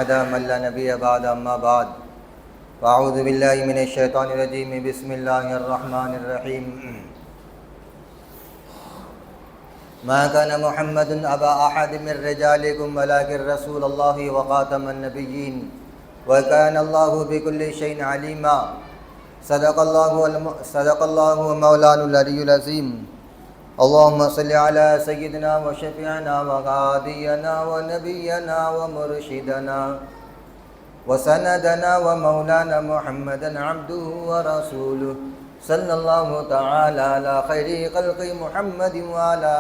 من لا نبي بعد أما بعد فأعوذ بالله من الشيطان الرجيم بسم الله الرحمن الرحيم ما كان محمد أبا أحد من رجالكم ولكن رسول الله وخاتم النبيين وكان الله بكل شيء عليما صدق الله مولانا العلي العظيم اللهم صل على سيدنا وشفيعنا وهادينا ونبينا ومرشدنا وسندنا ومولانا محمدا عبده ورسوله صلى الله تعالى على خير خلق محمد وعلى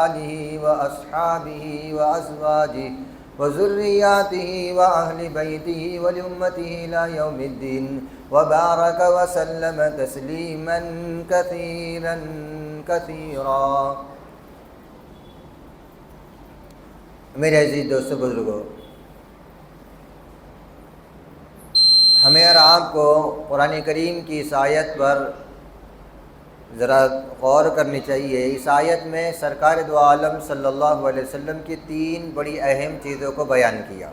آله وأصحابه وأزواجه وذرياته وأهل بيته ولأمته إلى يوم الدين وبارك وسلم تسليما كثيرا كثيرا۔ میرے عزیز دوستو بزرگوں، ہمیں اور آپ کو قرآن کریم کی اس آیت پر ذرا غور کرنی چاہیے۔ اس آیت میں سرکار دو عالم صلی اللہ علیہ وسلم کی تین بڑی اہم چیزوں کو بیان کیا۔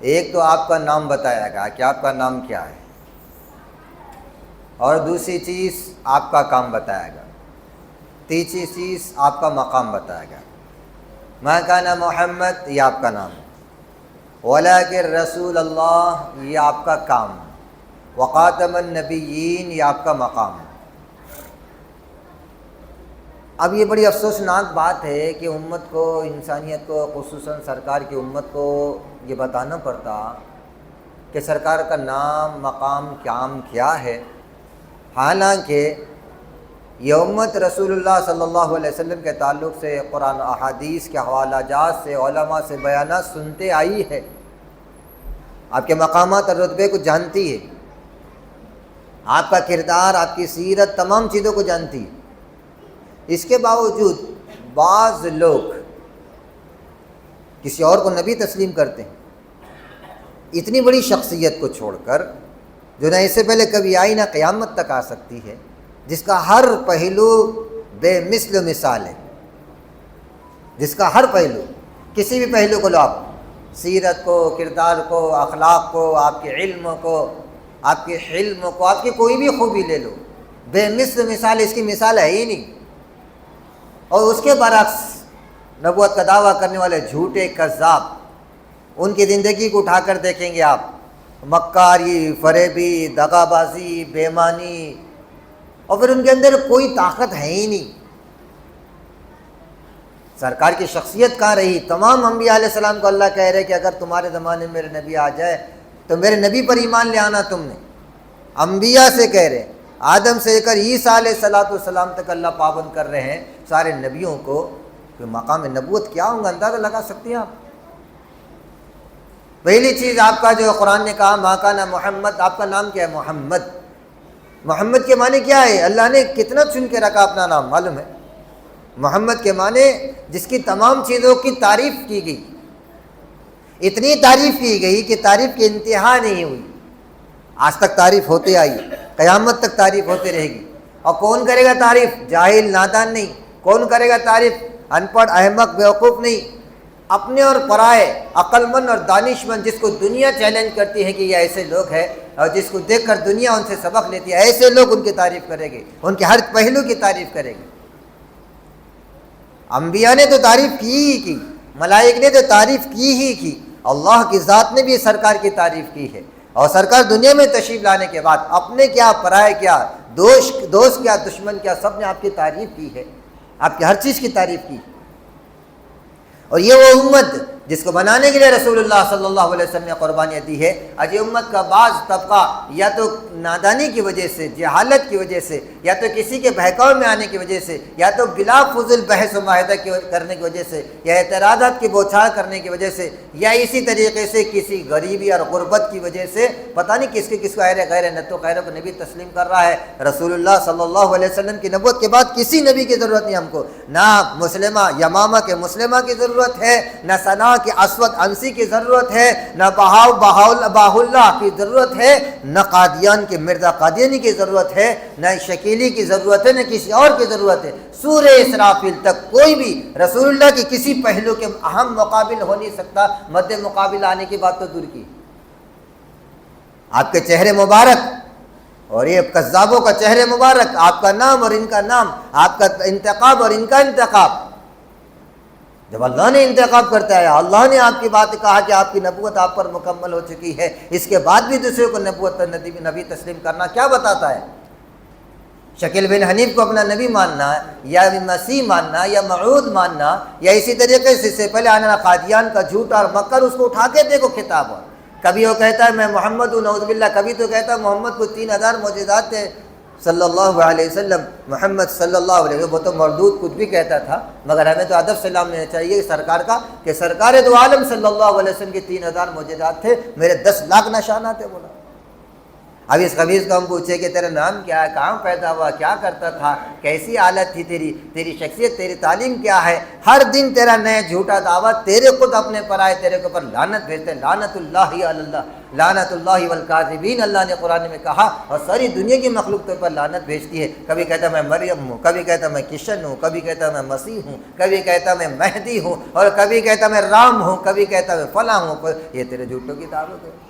ایک تو آپ کا نام بتایا گیا کہ آپ کا نام کیا ہے، اور دوسری چیز آپ کا کام بتایا گیا، تیسری چیز آپ کا مقام بتایا گیا۔ ما کان محمد، یہ آپ کا نام، ولیکن رسول اللہ، یہ آپ کا کام، وخاتم النبیین، یہ آپ کا مقام۔ اب یہ بڑی افسوسناک بات ہے کہ امت کو، انسانیت کو، خصوصاً سرکار کی امت کو یہ بتانا پڑتا کہ سرکار کا نام، مقام، کام کیا ہے، حالانکہ یہ امت رسول اللہ صلی اللہ علیہ وسلم کے تعلق سے قرآن و احادیث کے حوالہ جات سے، علماء سے بیانات سنتے آئی ہے، آپ کے مقامات اور رتبے کو جانتی ہے، آپ کا کردار، آپ کی سیرت، تمام چیزوں کو جانتی ہے۔ اس کے باوجود بعض لوگ کسی اور کو نبی تسلیم کرتے ہیں، اتنی بڑی شخصیت کو چھوڑ کر جو نہ اس سے پہلے کبھی آئی نہ قیامت تک آ سکتی ہے، جس کا ہر پہلو بے مثل مثال ہے، جس کا ہر پہلو، کسی بھی پہلو کو لو آپ، سیرت کو، کردار کو، اخلاق کو، آپ کے علم کو، آپ کے حلم کو، آپ کی کوئی بھی خوبی لے لو، بے مثل مثال، اس کی مثال ہے ہی نہیں۔ اور اس کے برعکس نبوت کا دعویٰ کرنے والے جھوٹے کذاب، ان کی زندگی کو اٹھا کر دیکھیں گے آپ، مکاری، فریبی، دغا بازی، بے ایمانی، اور پھر ان کے اندر کوئی طاقت ہے ہی نہیں۔ سرکار کی شخصیت کہاں رہی؟ تمام انبیاء علیہ السلام کو اللہ کہہ رہے کہ اگر تمہارے زمانے میں میرے نبی آ جائے تو میرے نبی پر ایمان لے آنا تم نے۔ انبیاء سے کہہ رہے، آدم سے لے کر عیسیٰ علیہ السلام تک اللہ پابند کر رہے ہیں سارے نبیوں کو کہ مقام نبوت کیا ہوں گا، اندازہ لگا سکتے ہیں آپ؟ پہلی چیز آپ کا جو قرآن نے کہا ما کان محمد، آپ کا نام کیا ہے؟ محمد۔ محمد کے معنی کیا ہے؟ اللہ نے کتنا چن کے رکھا اپنا نام، معلوم ہے؟ محمد کے معنی جس کی تمام چیزوں کی تعریف کی گئی، اتنی تعریف کی گئی کہ تعریف کی انتہا نہیں ہوئی، آج تک تعریف ہوتے آئی، قیامت تک تعریف ہوتے رہے گی۔ اور کون کرے گا تعریف؟ جاہل، نادان نہیں۔ کون کرے گا تعریف؟ ان پڑھ، احمق، بیوقوف نہیں، اپنے اور پرائے، عقل مند اور دانش مند، جس کو دنیا چیلنج کرتی ہے کہ یہ ایسے لوگ ہیں، اور جس کو دیکھ کر دنیا ان سے سبق لیتی ہے، ایسے لوگ ان کی تعریف کریں گے، ان کے ہر پہلو کی تعریف کریں گے۔ انبیاء نے تو تعریف کی ہی کی، ملائک نے تو تعریف کی ہی کی، اللہ کی ذات نے بھی سرکار کی تعریف کی ہے۔ اور سرکار دنیا میں تشریف لانے کے بعد اپنے کیا، پرائے کیا، دوست کیا، دشمن کیا، سب نے آپ کی تعریف کی ہے، آپ کی ہر چیز کی تعریف کی۔ اور یہ وہ امت جس کو بنانے کے لیے رسول اللہ صلی اللہ علیہ وسلم نے قربانیاں دی ہے، اور یہ امت کا بعض طبقہ یا تو نادانی کی وجہ سے، جہالت کی وجہ سے، یا تو کسی کے بہکاؤ میں آنے کی وجہ سے، یا تو بلا فضول بحث و معاہدہ کرنے کی وجہ سے، یا اعتراضات کی بوچھار کرنے کی وجہ سے، یا اسی طریقے سے کسی غریبی اور غربت کی وجہ سے، پتہ نہیں کس کو غیر نتو خیروں کو نبی تسلیم کر رہا ہے۔ رسول اللہ صلی اللہ علیہ وسلم کی نبوت کے بعد کسی نبی کی ضرورت نہیں ہم کو، نہ مسلمہ یمامہ کے مسلمہ کی ضرورت ہے، نہ ثنا کے اسود انسی کی ضرورت ہے، نہ باہ اللہ کی ضرورت ہے، نہ قادیان کہ مرزا قادیانی کی ضرورت ہے، نہ شکیلی کی ضرورت ہے، نہ کسی اور کی ضرورت ہے۔ سورہ اسرافیل تک کوئی بھی رسول اللہ کی کسی پہلو کے اہم مقابل ہو نہیں سکتا، مد مقابل آنے کی بات تو دور کی۔ آپ کے چہرے مبارک اور یہ کذابوں کا چہرے مبارک، آپ کا نام اور ان کا نام، آپ کا انتخاب اور ان کا انتخاب، جب اللہ نے انتخاب کرتا ہے، اللہ نے آپ کی بات کہا کہ آپ کی نبوت آپ پر مکمل ہو چکی ہے، اس کے بعد بھی دوسرے کو نبوت نبی تسلیم کرنا کیا بتاتا ہے؟ شکیل بن حنیف کو اپنا نبی ماننا یا مسیح ماننا یا موعود ماننا، یا اسی طریقے سے اس سے پہلے آنے والا قادیان کا جھوٹ اور مکر، اس کو اٹھا کے دیکھو خطاب، اور کبھی وہ کہتا ہے میں محمد ہوں نعوذ باللہ، کبھی تو کہتا ہے محمد کو 3000 معجزات تھے صلی اللہ علیہ وسلم، محمد صلی اللہ علیہ وسلم، وہ تو مردود کچھ بھی کہتا تھا، مگر ہمیں تو ادب سلام لینا چاہیے سرکار کا کہ سرکار دو عالم صلی اللہ علیہ وسلم کے 3000 معجزات تھے، میرے 10 لاکھ نشانات تھے۔ بولا اب اس خبیث کو ہم پوچھے کہ تیرا نام کیا ہے، کہاں پیدا ہوا، کیا کرتا تھا، کیسی حالت تھی تیری شخصیت، تیری تعلیم کیا ہے، ہر دن تیرا نیا جھوٹا دعویٰ، تیرے خود اپنے پر آئے تیرے کے اوپر لعنت بھیجتے، لعنت اللہ علی اللہ، لعنت اللہ والکاذبین، اللہ نے قرآن میں کہا، اور ساری دنیا کی مخلوق تو پر لعنت بھیجتی ہے۔ کبھی کہتا میں مریم ہوں، کبھی کہتا میں کشن ہوں، کبھی کہتا میں مسیح ہوں، کبھی کہتا میں مہدی ہوں، اور کبھی کہتا میں رام ہوں، کبھی کہتا میں فلاں ہوں۔ یہ تیرے جھوٹوں کی دعوت ہے۔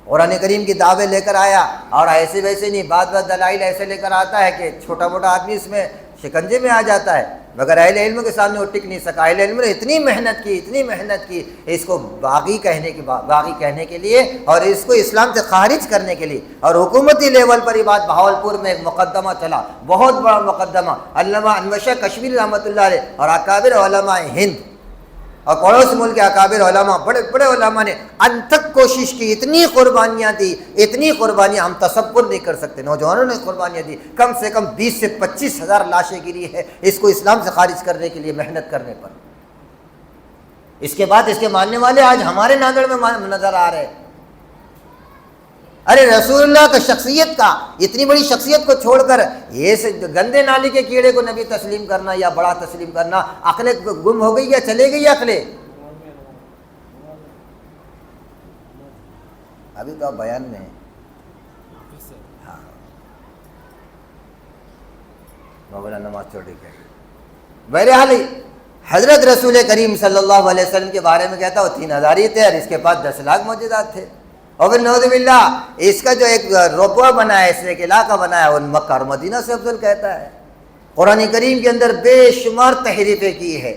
قرآن کریم کی دعوے لے کر آیا، اور ایسے ویسے نہیں، بعض دلائل ایسے لے کر آتا ہے کہ چھوٹا موٹا آدمی اس میں شکنجے میں آ جاتا ہے، مگر اہل علم کے سامنے وہ ٹک نہیں سکا۔ اہل علم نے اتنی محنت کی اس کو باغی کہنے کے لیے، اور اس کو اسلام سے خارج کرنے کے لیے، اور حکومتی لیول پر یہ بات بہاولپور میں ایک مقدمہ چلا، بہت بڑا مقدمہ، علامہ انور شاہ کشمیری رحمۃ اللہ علیہ اور اکابر علماء ہند اور پڑوس ملک کے اکابر علماء، بڑے بڑے علماء نے انتھک کوشش کی، اتنی قربانیاں دی، اتنی قربانیاں ہم تصور نہیں کر سکتے۔ نوجوانوں نے قربانیاں دی، کم سے کم 20 سے 25 ہزار لاشیں گری ہے اس کو اسلام سے خارج کرنے کے لیے محنت کرنے پر۔ اس کے بعد اس کے ماننے والے آج ہمارے ناگڑ میں نظر آ رہے ہیں۔ ارے رسول اللہ کا شخصیت کا، اتنی بڑی شخصیت کو چھوڑ کر یہ گندے نالی کے کیڑے کو نبی تسلیم کرنا یا بڑا تسلیم کرنا، عقلیں گم ہو گئی یا چلے گئی عقلیں؟ ابھی تو آپ بیان میں ہیں۔ ہاں مولانا نماز چھوڑی کہ بہرحال حضرت رسول کریم صلی اللہ علیہ وسلم کے بارے میں کہتا وہ 3000 ہی تھے، اور اس کے پاس 10 لاکھ معجزات تھے۔ اور پھر نعوذ باللہ اس کا جو ایک ربوہ بنایا، اس نے ایک علاقہ بنایا، وہ مکہ اور مدینہ سے افضل کہتا ہے۔ قرآن کریم کے اندر بے شمار تحریفیں کی ہے،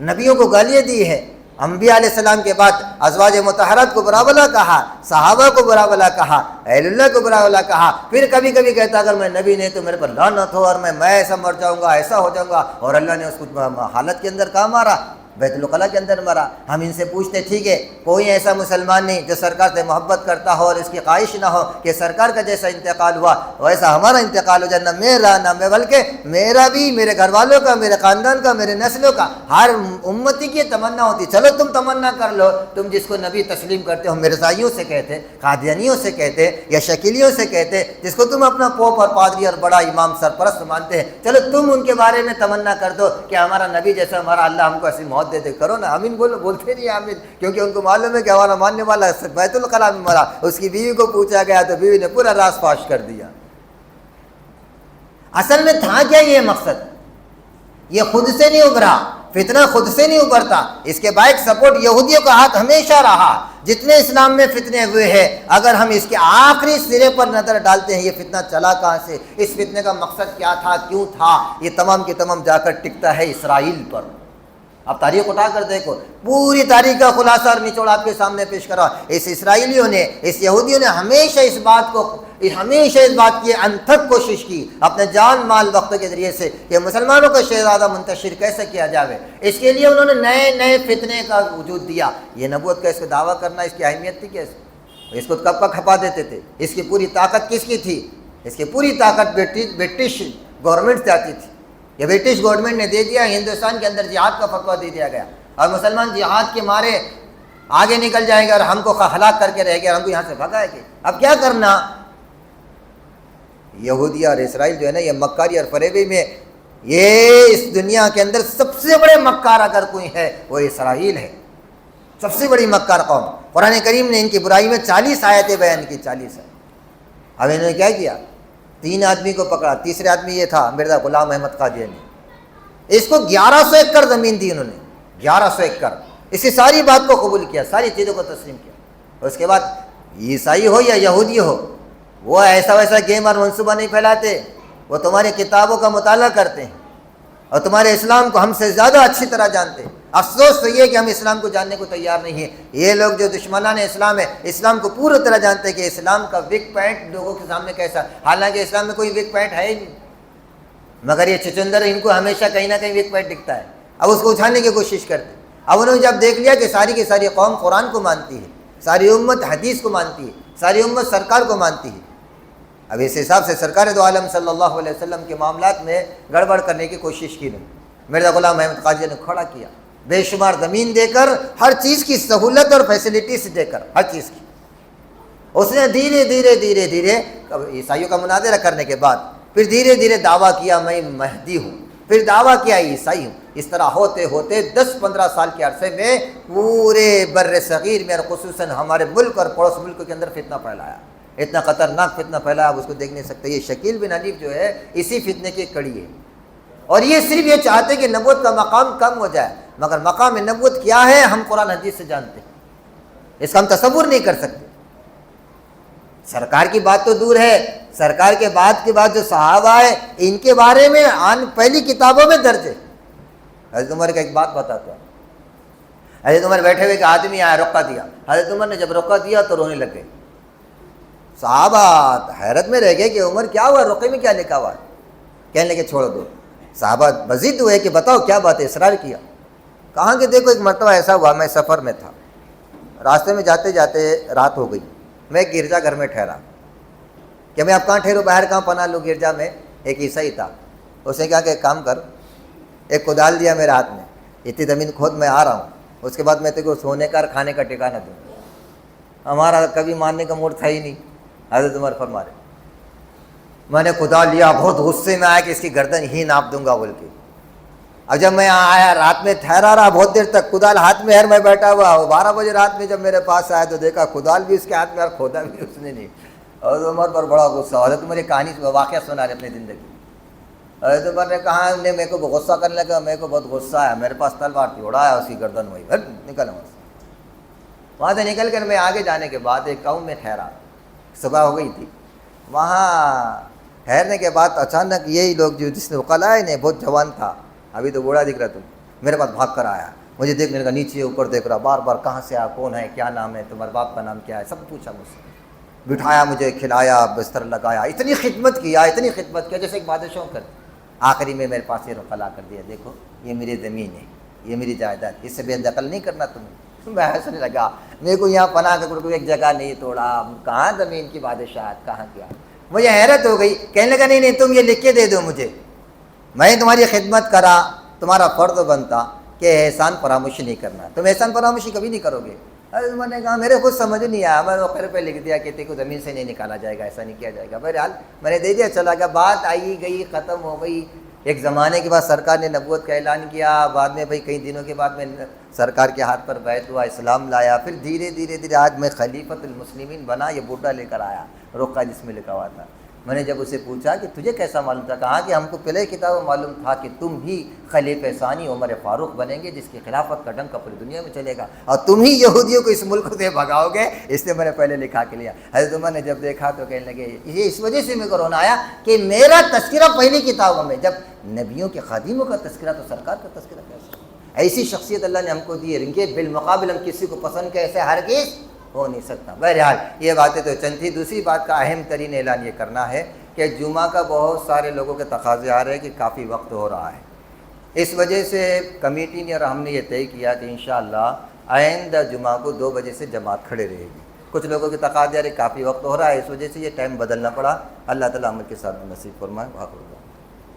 نبیوں کو گالیاں دی ہے، انبیاء علیہ السلام کے بعد ازواج مطہرات کو برا بلا کہا، صحابہ کو برا بلا کہا، اہل اللہ کو برا بلا کہا، پھر کبھی کبھی کہتا اگر میں نبی نہیں تو میرے پر لعنت ہو، اور میں ایسا مر جاؤں گا، ایسا ہو جاؤں گا، اور اللہ نے اس کو حالت کے اندر کہاں مارا؟ بیت الخلاء کے اندر مرا۔ ہم ان سے پوچھتے ٹھیک ہے کوئی ایسا مسلمان نہیں جو سرکار سے محبت کرتا ہو اور اس کی خواہش نہ ہو کہ سرکار کا جیسا انتقال ہوا ویسا ہمارا انتقال ہو جائے، نہ میرا نہ میں، بلکہ میرا بھی، میرے گھر والوں کا، میرے خاندان کا، میرے نسلوں کا، ہر امتی کی تمنا ہوتی۔ چلو تم تمنا کر لو، تم جس کو نبی تسلیم کرتے ہو، مرزائیوں سے کہتے، قادیانیوں سے کہتے یا شکیلیوں سے کہتے، جس کو تم اپنا پوپ اور پادری اور بڑا امام سرپرست مانتے ہیں، چلو تم ان کے بارے میں تمنا کر دو کہ ہمارا نبی جیسا ہمارا اللہ ہم کو ایسی موت دے دے، کرو نا، آمین بولو، بولتے نہیں آمین، کیونکہ ان کو معلوم ہے کہ ہمارا ماننے والا بیت الخلاء میں مرا۔ اس کی بیوی کو پوچھا گیا تو بیوی نے پورا راز فاش کر دیا۔ اصل میں تھا کیا یہ مقصد؟ یہ خود سے نہیں ابھرا، فتنہ خود سے نہیں ابھرتا، اس کے بائک سپورٹ یہودیوں کا ہاتھ ہمیشہ رہا۔ جتنے اسلام میں فتنے ہوئے ہیں، اگر ہم اس کے آخری سرے پر نظر ڈالتے ہیں یہ فتنہ چلا کہاں سے، اس فتنے کا مقصد کیا تھا، کیوں تھا، یہ تمام کے تمام جا کر ٹکتا ہے اسرائیل پر۔ اب تاریخ اٹھا کر دیکھو، پوری تاریخ کا خلاصہ اور نچوڑ آپ کے سامنے پیش کرا۔ اس اسرائیلیوں نے، اس یہودیوں نے ہمیشہ اس بات کی انتھک کوشش کی اپنے جان مال وقت کے ذریعے سے کہ مسلمانوں کا شہزادہ منتشر کیسے کیا جاوے۔ اس کے لیے انہوں نے نئے نئے فتنے کا وجود دیا۔ یہ نبوت کا اس کا دعویٰ کرنا، اس کی اہمیت تھی کیسے، اس کو کب کا کھپا دیتے تھے۔ اس کی پوری طاقت کس کی تھی؟ اس کی پوری طاقت برٹش گورنمنٹ سے آتی تھی۔ یہ برٹش گورنمنٹ نے دے دیا، ہندوستان کے اندر جہاد کا فتویٰ دے دیا گیا، اور مسلمان جہاد کے مارے آگے نکل جائیں گے اور ہم کو ہلاک کر کے رہ گئے، ہم کو یہاں سے بھگائے گے۔ اب کیا کرنا؟ یہودیہ اور اسرائیل جو ہے نا، یہ مکاری اور فریبی میں، یہ اس دنیا کے اندر سب سے بڑے مکار اگر کوئی ہے وہ اسرائیل ہے، سب سے بڑی مکار قوم۔ قرآن کریم نے ان کی برائی میں 40 آیتیں بیان کی، 40 ہے۔ اب انہوں نے کیا کیا؟ 3 آدمی کو پکڑا، تیسرے آدمی یہ تھا مرزا غلام احمد قادیانی، اس کو 1100 ایکڑ زمین دی انہوں نے، 1100 ایکڑ، اسی ساری بات کو قبول کیا، ساری چیزوں کو تسلیم کیا. اور اس کے بعد عیسائی ہو یا یہودی ہو، وہ ایسا ویسا گیم اور منصوبہ نہیں پھیلاتے، وہ تمہاری کتابوں کا مطالعہ کرتے ہیں اور تمہارے اسلام کو ہم سے زیادہ اچھی طرح جانتے ہیں. افسوس تو یہ کہ ہم اسلام کو جاننے کو تیار نہیں ہیں. یہ لوگ جو دشمنان اسلام ہے، اسلام کو پوری طرح جانتے ہیں کہ اسلام کا ویک پوائنٹ لوگوں کے سامنے کیسا، حالانکہ اسلام میں کوئی ویک پوائنٹ ہے ہی نہیں، مگر یہ چچندر ان کو ہمیشہ کہیں نہ کہیں ویک پوائنٹ دکھتا ہے. اب اس کو اٹھانے کی کوشش کرتے ہیں. اب انہوں نے جب دیکھ لیا کہ ساری کی ساری قوم قرآن کو مانتی ہے، ساری امت حدیث کو مانتی ہے، ساری امت سرکار کو مانتی ہے، اب اس حساب سے سرکار دو عالم صلی اللہ علیہ وسلم کے معاملات میں گڑبڑ کرنے کی کوشش کی نہیں. مرزا غلام احمد قادیانی نے کھڑا کیا، بے شمار زمین دے کر، ہر چیز کی سہولت اور فیسلٹیز دے کر، ہر چیز کی. اس نے دھیرے دھیرے دھیرے دھیرے عیسائیوں کا مناظرہ کرنے کے بعد پھر دھیرے دھیرے دعویٰ کیا میں مہدی ہوں، پھر دعویٰ کیا عیسائی ہوں. اس طرح ہوتے ہوتے 10-15 سال کے عرصے میں پورے بر صغیر میں اور خصوصاً ہمارے ملک اور پڑوس ملک کے اندر فتنہ پھیلایا، اتنا خطرناک فتنہ پھیلایا آپ اس کو دیکھ نہیں سکتے. یہ شکیل بن حنیف جو ہے اسی فتنے کی کڑی ہے، اور یہ صرف یہ چاہتے کہ نبوت کا مقام کم ہو جائے، مگر مقام نبوت کیا ہے ہم قرآن حدیث سے جانتے ہیں، اس کا ہم تصور نہیں کر سکتے. سرکار کی بات تو دور ہے، سرکار کے بعد جو صحابہ ہیں ان کے بارے میں پہلی کتابوں میں درج ہے. حضرت عمر کا ایک بات بتاتا ہوں. حضرت عمر بیٹھے ہوئے ایک آدمی آیا، رقعہ دیا. حضرت عمر نے جب رقعہ دیا تو رونے لگ گئے. صحابہ حیرت میں رہ گئے کہ عمر کیا ہوا، رقعے میں کیا لکھا ہوا ہے؟ کہنے لگے چھوڑ دو. صحابہ مزید ہوئے کہ بتاؤ کیا بات ہے، اصرار کیا. کہاں کہ دیکھو ایک مرتبہ ایسا ہوا، میں سفر میں تھا، راستے میں جاتے جاتے رات ہو گئی، میں گرجا گھر میں ٹھہرا کہ میں اب کہاں ٹھہروں، باہر کہاں پناہ لوں. گرجا میں ایک عیسائی تھا، اس نے کہا کہ ایک کام کر، ایک کدال دیا میرے ہاتھ میں، اتنی زمین کھود میں آ رہا ہوں، اس کے بعد میں تجھے سونے کا اور کھانے کا ٹھکانہ دوں. ہمارا کبھی ماننے کا موڈ تھا ہی نہیں. حضرت عمر فرما رہے میں نے کدال لیا، بہت غصے میں آیا کہ اس کی گردن ہی ناپ دوں گا بول کے. اب جب میں آیا رات میں ٹھہرا رہا بہت دیر تک، کدال ہاتھ میں ہے، میں بیٹھا ہوا. 12 بجے رات میں جب میرے پاس آیا تو دیکھا کدال بھی اس کے ہاتھ میں اور کھودا بھی اس نے نہیں. حضرت عمر پر بڑا غصہ. حضرت عمر ایک کہانی واقعہ سنا رہے اپنی زندگی. حضرت عمر نے کہا نے میرے کو غصہ کرنے لگا، میرے کو بہت غصہ آیا، میرے پاس تلوار تھی، اڑایا اس کی گردن، وہی نکل وہاں سے نکل کر میں آگے جانے کے بعد ایک گاؤں میں ٹھہرا. صبح ہو گئی تھی. وہاں ٹھہرنے کے بعد اچانک یہی لوگ جو جس نے وکلا ہے نے، بہت جوان تھا، ابھی تو بوڑھا دکھ رہا تم، میرے پاس بھاگ کر آیا. مجھے دیکھنے لگا، نیچے اوپر دیکھ رہا، بار بار کہاں سے آیا، کون ہے، کیا نام ہے، تمہارے باپ کا نام کیا ہے، سب پوچھا مجھ سے. بٹھایا مجھے، کھلایا، بستر لگایا، اتنی خدمت کیا جیسے ایک بادشاہ کر. آخری میں میرے پاس یہ رخ لا کر دیا، دیکھو یہ میری زمین ہے، یہ میری جائیداد، اس سے بے دخل نہیں کرنا تمہیں. میں ہنسنے لگا، میرے کو یہاں پناہ کا کوئی ایک جگہ نہیں توڑا، کہاں زمین کی بادشاہت، کہاں کیا. مجھے حیرت ہو گئی. کہنے لگا نہیں تم یہ لکھ کے دے دو مجھے، میں تمہاری خدمت کرا، تمہارا فرض بنتا کہ احسان فراموشی نہیں کرنا، تم احسان فراموشی کبھی نہیں کرو گے. میں نے کہا میرے خود سمجھ نہیں آیا، میں وقت پہ لکھ دیا کہ تیرے کو زمین سے نہیں نکالا جائے گا، ایسا نہیں کیا جائے گا. بہرحال میں نے دے دیا، چلا گیا. بات آئی گئی، ختم ہو گئی. ایک زمانے کے بعد سرکار نے نبوت کا اعلان کیا، بعد میں بھائی کئی دنوں کے بعد میں سرکار کے ہاتھ پر بیعت ہوا، اسلام لایا، پھر دھیرے دھیرے آج میں خلیفۃ المسلمین بنا. یہ بوٹا لے کر آیا، رقعہ جس میں لکھا ہوا تھا. میں نے جب اسے پوچھا کہ تجھے کیسا معلوم تھا، کہا کہ ہم کو پہلے کتاب معلوم تھا کہ تم ہی خلیفہ ثانی عمر فاروق بنیں گے، جس کی خلافت کا ڈنکا پوری دنیا میں چلے گا، اور تم ہی یہودیوں کو اس ملک سے بھگاؤ گے، اس لیے میں نے پہلے لکھا کے لیا. حضرت عمر نے جب دیکھا تو کہنے لگے یہ اس وجہ سے میرے کو رونا آیا کہ میرا تذکرہ پہلی کتابوں میں، جب نبیوں کے خادموں کا تذکرہ تو سرکار کا تذکرہ کیسا. ایسی شخصیت اللہ نے ہم کو دی ہے، ان کے بالمقابل ہم کسی کو پسند کیسے ہرگز ہو نہیں سکتا. بہرحال یہ باتیں تو چند تھی. دوسری بات کا اہم ترین اعلان یہ کرنا ہے کہ جمعہ کا بہت سارے لوگوں کے تقاضے آ رہے ہیں کہ کافی وقت ہو رہا ہے. اس وجہ سے کمیٹی نے اور ہم نے یہ طے کیا کہ انشاءاللہ آئندہ جمعہ کو 2 بجے سے جماعت کھڑے رہے گی. کچھ لوگوں کے تقاضے آ رہے، کافی وقت ہو رہا ہے، اس وجہ سے یہ ٹائم بدلنا پڑا. اللہ تعالیٰ عمل کے ساتھ نصیب فرمائے.